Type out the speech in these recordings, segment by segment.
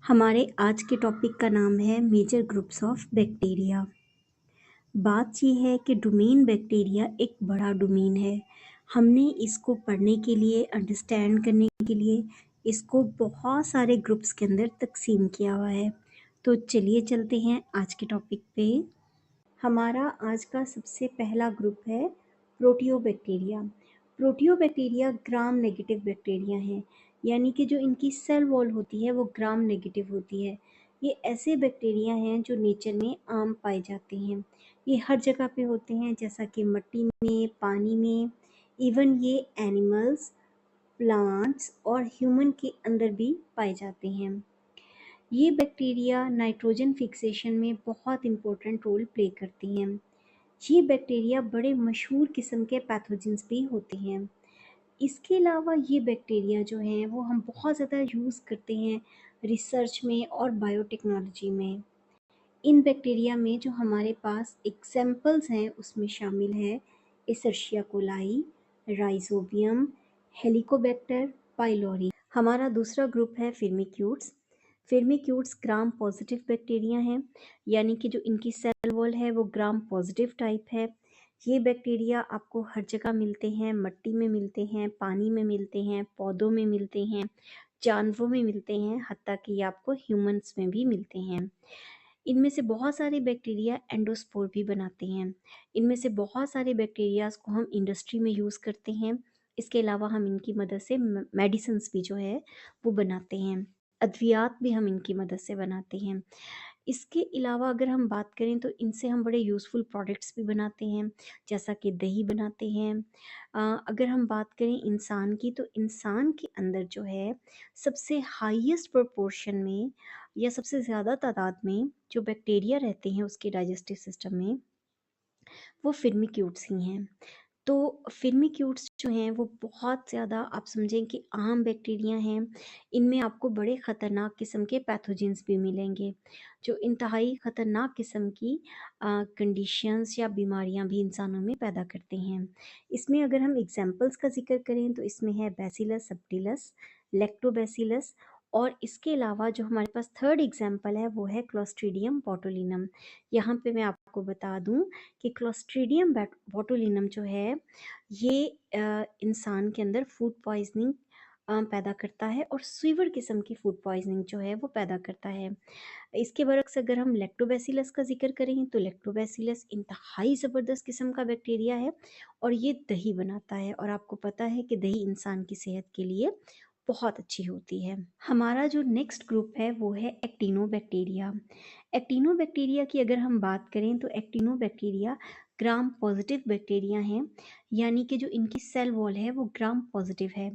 हमारे आज के टॉपिक का नाम है मेजर ग्रुप्स ऑफ बैक्टीरिया। बात ये है कि डोमेन बैक्टीरिया एक बड़ा डोमेन है। हमने इसको पढ़ने के लिए, अंडरस्टैंड करने के लिए इसको बहुत सारे ग्रुप्स के अंदर तकसीम किया हुआ है। तो चलिए चलते हैं आज के टॉपिक पे। हमारा आज का सबसे पहला ग्रुप है प्रोटियोबैक्टीरिया। प्रोटियोबैक्टीरिया ग्राम नेगेटिव बैक्टीरिया हैं, यानी कि जो इनकी सेल वॉल होती है वो ग्राम नेगेटिव होती है। ये ऐसे बैक्टीरिया हैं जो नेचर में आम पाए जाते हैं। ये हर जगह पे होते हैं, जैसा कि मिट्टी में, पानी में, इवन ये एनिमल्स, प्लांट्स और ह्यूमन के अंदर भी पाए जाते हैं। ये बैक्टीरिया नाइट्रोजन फिक्सेशन में बहुत इम्पोर्टेंट रोल प्ले करती हैं। ये बैक्टीरिया बड़े मशहूर किस्म के पैथोजेंस भी होते हैं। इसके अलावा ये बैक्टीरिया जो हैं वो हम बहुत ज़्यादा यूज़ करते हैं रिसर्च में और बायोटेक्नोलॉजी में। इन बैक्टीरिया में जो हमारे पास एग्जाम्पल्स हैं उसमें शामिल है एसर्शिया कोलाई, राइजोबियम, हेलिकोबैक्टर पाइलोरी। हमारा दूसरा ग्रुप है फिर्मिक्यूट्स। फिर्मिक्यूट्स ग्राम पॉजिटिव बैक्टीरिया हैं, यानी कि जो इनकी सेल वॉल है वो ग्राम पॉजिटिव टाइप है। ये बैक्टीरिया आपको हर जगह मिलते हैं, मिट्टी में मिलते हैं, पानी में मिलते हैं, पौधों में मिलते हैं, जानवरों में मिलते हैं, हत्ता कि ये आपको ह्यूमंस में भी मिलते हैं। इनमें से बहुत सारे बैक्टीरिया एंडोस्पोर भी बनाते हैं। इनमें से बहुत सारे बैक्टीरियाज को हम इंडस्ट्री में यूज़ करते हैं। इसके अलावा हम इनकी मदद से मेडिसिन्स भी जो है वो बनाते हैं। अद्वियात भी हम इनकी मदद से बनाते हैं। इसके अलावा अगर हम बात करें तो इनसे हम बड़े यूज़फुल प्रोडक्ट्स भी बनाते हैं, जैसा कि दही बनाते हैं। अगर हम बात करें इंसान की, तो इंसान के अंदर जो है सबसे हाईएस्ट प्रोपोर्शन में या सबसे ज़्यादा तादाद में जो बैक्टीरिया रहते हैं उसके डाइजेस्टिव सिस्टम में, वो फिर्मिक्यूट्स ही हैं। तो फिर्मिक्यूट्स जो हैं वो बहुत ज़्यादा, आप समझें कि आम बैक्टीरिया हैं। इनमें आपको बड़े ख़तरनाक किस्म के पैथोजेंस भी मिलेंगे, जो इंतहाई ख़तरनाक किस्म की कंडीशंस या बीमारियां भी इंसानों में पैदा करते हैं। इसमें अगर हम एग्जांपल्स का जिक्र करें तो इसमें है बैसिलस सबटिलस, लैक्टोबैसिलस, और इसके अलावा जो हमारे पास थर्ड एग्जाम्पल है वो है क्लोस्ट्रीडियम बोटुलिनम। यहाँ पे मैं आपको बता दूँ कि क्लोस्ट्रीडियम बोटुलिनम जो है ये इंसान के अंदर फूड पॉइजनिंग पैदा करता है, और स्वीवर किस्म की फूड पॉइजनिंग जो है वो पैदा करता है। इसके बरक्स अगर हम लैक्टोबैसिलस का जिक्र करें तो लैक्टोबैसिलस इंतहाई ज़बरदस्त किस्म का बैक्टीरिया है, और ये दही बनाता है, और आपको पता है कि दही इंसान की सेहत के लिए बहुत अच्छी होती है। हमारा जो नेक्स्ट ग्रुप है वो है एक्टिनोबैक्टीरिया। एक्टिनोबैक्टीरिया की अगर हम बात करें तो एक्टिनोबैक्टीरिया ग्राम पॉजिटिव बैक्टीरिया हैं, यानी कि जो इनकी सेल वॉल है वो ग्राम पॉजिटिव है।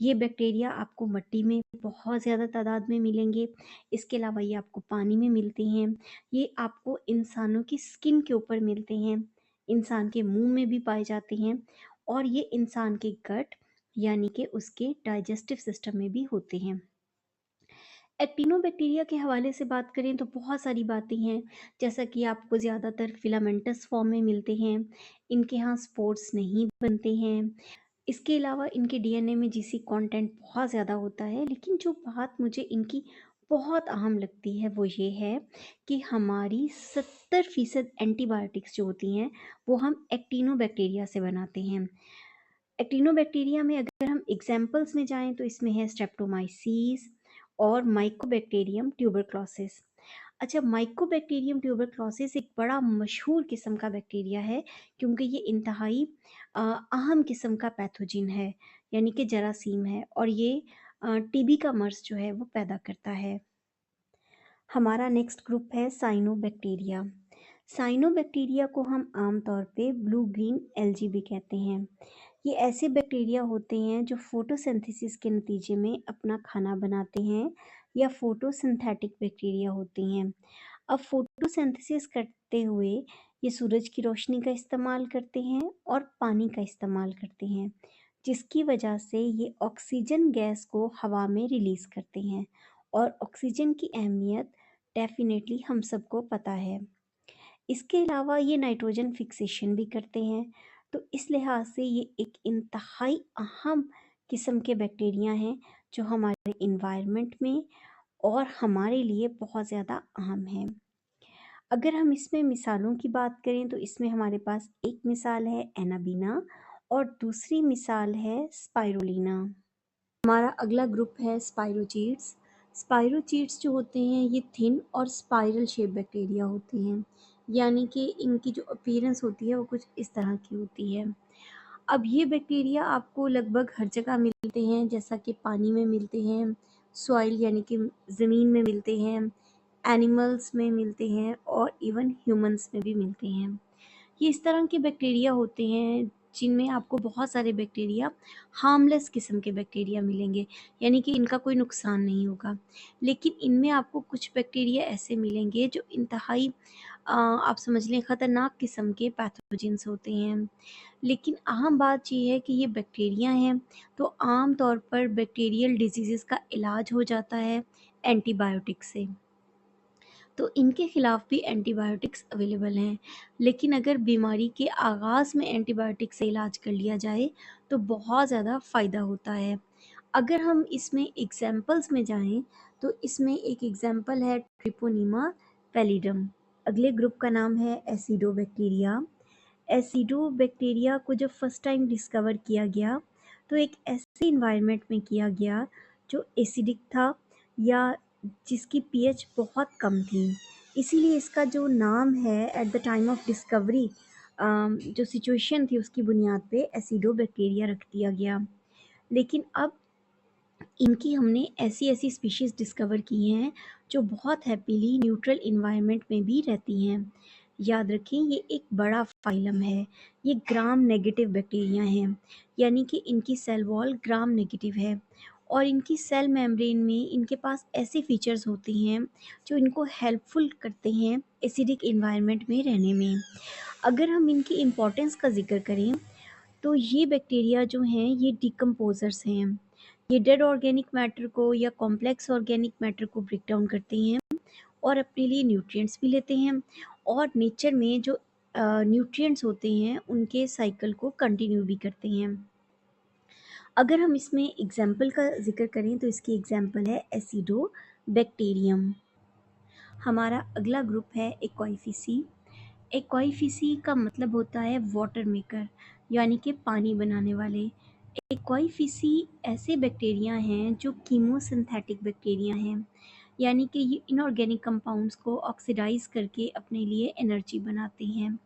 ये बैक्टीरिया आपको मिट्टी में बहुत ज़्यादा तादाद में मिलेंगे। इसके अलावा ये आपको पानी में मिलते हैं। ये आपको इंसानों की स्किन के ऊपर मिलते हैं, इंसान के मुंह में भी पाए जाते हैं, और ये इंसान के गट यानी कि उसके डाइजेस्टिव सिस्टम में भी होते हैं। एक्टिनोबैक्टीरिया के हवाले से बात करें तो बहुत सारी बातें हैं, जैसा कि आपको ज़्यादातर फिलामेंटस फॉर्म में मिलते हैं। इनके यहाँ स्पोर्स नहीं बनते हैं। इसके अलावा इनके डीएनए में जीसी कंटेंट बहुत ज़्यादा होता है, लेकिन जो बात मुझे इनकी बहुत अहम लगती है वो ये है कि हमारी 70% एंटीबायोटिक्स जो होती हैं वो हम एक्टिनोबैक्टीरिया से बनाते हैं। एक्टिनोबैक्टीरिया में अगर हम एग्जाम्पल्स में जाएं तो इसमें है स्ट्रेप्टोमाइसीस और माइकोबैक्टीरियम ट्यूबरक्लोसिस। अच्छा, माइकोबैक्टीरियम ट्यूबरक्लोसिस एक बड़ा मशहूर किस्म का बैक्टीरिया है, क्योंकि ये इंतहाई अहम किस्म का पैथोजिन है, यानी कि जरासीम है, और ये टीबी का मर्ज जो है वो पैदा करता है। हमारा नेक्स्ट ग्रुप है साइनोबैक्टीरिया। साइनोबैक्टीरिया को हम आमतौर पे ब्लू ग्रीन एल्गी भी कहते हैं। ये ऐसे बैक्टीरिया होते हैं जो फोटोसिंथेसिस के नतीजे में अपना खाना बनाते हैं, या फोटोसिंथेटिक बैक्टीरिया होते हैं। अब फोटोसिंथेसिस करते हुए ये सूरज की रोशनी का इस्तेमाल करते हैं और पानी का इस्तेमाल करते हैं, जिसकी वजह से ये ऑक्सीजन गैस को हवा में रिलीज़ करते हैं, और ऑक्सीजन की अहमियत डेफिनेटली हम सबको पता है। इसके अलावा ये नाइट्रोजन फिक्सेशन भी करते हैं, तो इस लिहाज से ये एक इंतहाई अहम किस्म के बैक्टीरिया हैं जो हमारे इन्वायरमेंट में और हमारे लिए बहुत ज़्यादा अहम है। अगर हम इसमें मिसालों की बात करें तो इसमें हमारे पास एक मिसाल है एनाबीना और दूसरी मिसाल है स्पाइरुलिना। हमारा अगला ग्रुप है स्पाइरोचीट्स। स्पाइरोचीट्स जो होते हैं ये थिन और स्पाइरल शेप बैक्टीरिया होते हैं, यानी कि इनकी जो अपीयरेंस होती है वो कुछ इस तरह की होती है। अब ये बैक्टीरिया आपको लगभग हर जगह मिलते हैं, जैसा कि पानी में मिलते हैं, सॉइल यानी कि ज़मीन में मिलते हैं, एनिमल्स में मिलते हैं और इवन ह्यूमंस में भी मिलते हैं। ये इस तरह के बैक्टीरिया होते हैं जिनमें आपको बहुत सारे बैक्टीरिया हार्मलेस किस्म के बैक्टीरिया मिलेंगे, यानी कि इनका कोई नुकसान नहीं होगा। लेकिन इनमें आपको कुछ बैक्टीरिया ऐसे मिलेंगे जो इंतहाई आप समझ लें ख़तरनाक किस्म के पैथोजेंस होते हैं। लेकिन अहम बात ये है कि ये बैक्टीरिया हैं, तो आम तौर पर बैक्टीरियल डिजीज़ का इलाज हो जाता है एंटीबायोटिक से। तो इनके खिलाफ भी एंटीबायोटिक्स अवेलेबल हैं, लेकिन अगर बीमारी के आगाज़ में एंटीबायोटिक से इलाज कर लिया जाए तो बहुत ज़्यादा फ़ायदा होता है। अगर हम इसमें एग्जाम्पल्स में जाएं तो इसमें एक एग्जाम्पल है ट्रिपोनीमा पैलिडम। अगले ग्रुप का नाम है एसिडोबैक्टीरिया। एसिडोबैक्टीरिया को जब फर्स्ट टाइम डिस्कवर किया गया तो एक ऐसे इन्वायरमेंट में किया गया जो एसिडिक था या जिसकी पीएच बहुत कम थी। इसीलिए इसका जो नाम है at the time of discovery जो सिचुएशन थी उसकी बुनियाद पे एसिडोबैक्टीरिया रख दिया गया। लेकिन अब इनकी हमने ऐसी स्पीशीज़ डिस्कवर की हैं जो बहुत हैप्पीली न्यूट्रल इन्वायरमेंट में भी रहती हैं। याद रखें ये एक बड़ा फाइलम है, ये ग्राम नेगेटिव बैक्टीरिया हैं, यानी कि इनकी सेल वॉल ग्राम नेगेटिव है और इनकी सेल मेम्ब्रेन में इनके पास ऐसे फीचर्स होते हैं जो इनको हेल्पफुल करते हैं एसिडिक इन्वायरमेंट में रहने में। अगर हम इनकी इम्पोर्टेंस का जिक्र करें तो ये बैक्टीरिया जो हैं ये डिकम्पोजर्स हैं। ये डेड ऑर्गेनिक मैटर को या कॉम्प्लेक्स ऑर्गेनिक मैटर को ब्रेक डाउन करते हैं और अपने लिए न्यूट्रिएंट्स भी लेते हैं और नेचर में जो न्यूट्रिएंट्स होते हैं उनके साइकिल को कंटिन्यू भी करते हैं। अगर हम इसमें एग्जाम्पल का जिक्र करें तो इसकी एग्जाम्पल है एसिडोबैक्टीरियम। हमारा अगला ग्रुप है एक्वाइफिसी। एक्वाइफिसी का मतलब होता है वाटर मेकर, यानी कि पानी बनाने वाले। एक्वाइफिसी ऐसे बैक्टीरिया हैं जो कीमोसिंथेटिक बैक्टीरिया हैं, यानी कि ये इनऑर्गेनिक कंपाउंड्स को ऑक्सीडाइज करके अपने लिए एनर्जी बनाते हैं।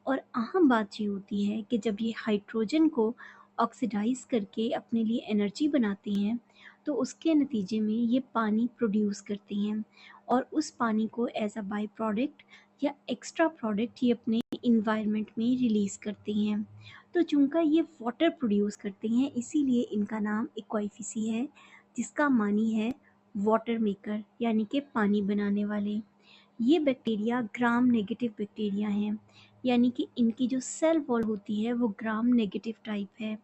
और अहम बात ये होती है कि जब ये हाइड्रोजन को ऑक्सीडाइज करके अपने लिए एनर्जी बनाते हैं तो उसके नतीजे में ये पानी प्रोड्यूस करते हैं और उस पानी को एज अ बाई प्रोडक्ट या एक्स्ट्रा प्रोडक्ट ये अपने इन्वायरमेंट में रिलीज़ करते हैं। तो चूँकि ये वाटर प्रोड्यूस करते हैं इसीलिए इनका नाम एक्वाइफिसी है, जिसका मानी है वाटर मेकर, यानी कि पानी बनाने वाले। ये बैक्टीरिया ग्राम नेगेटिव बैक्टीरिया हैं, यानी कि इनकी जो सेल वॉल होती है वो ग्राम नेगेटिव टाइप है।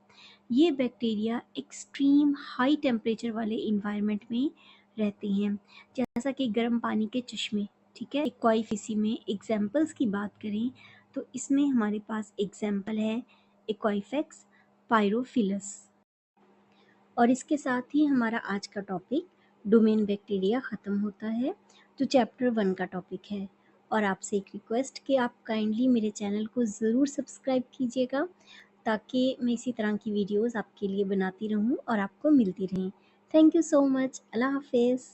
ये बैक्टीरिया एक्सट्रीम हाई टेम्परेचर वाले इन्वायरमेंट में रहते हैं, जैसा कि गर्म पानी के चश्मे। ठीक है, एक्वाइफिसी में एग्जाम्पल्स की बात करें तो इसमें हमारे पास एग्जाम्पल है एक्वाइफेक्स पायरोफिलस। और इसके साथ ही हमारा आज का टॉपिक डोमेन बैक्टीरिया ख़त्म होता है, जो चैप्टर 1 का टॉपिक है। और आपसे एक रिक्वेस्ट कि आप काइंडली मेरे चैनल को ज़रूर सब्सक्राइब कीजिएगा ताकि मैं इसी तरह की वीडियोस आपके लिए बनाती रहूं और आपको मिलती रहें। Thank you so much. अल्लाह हाफिज़।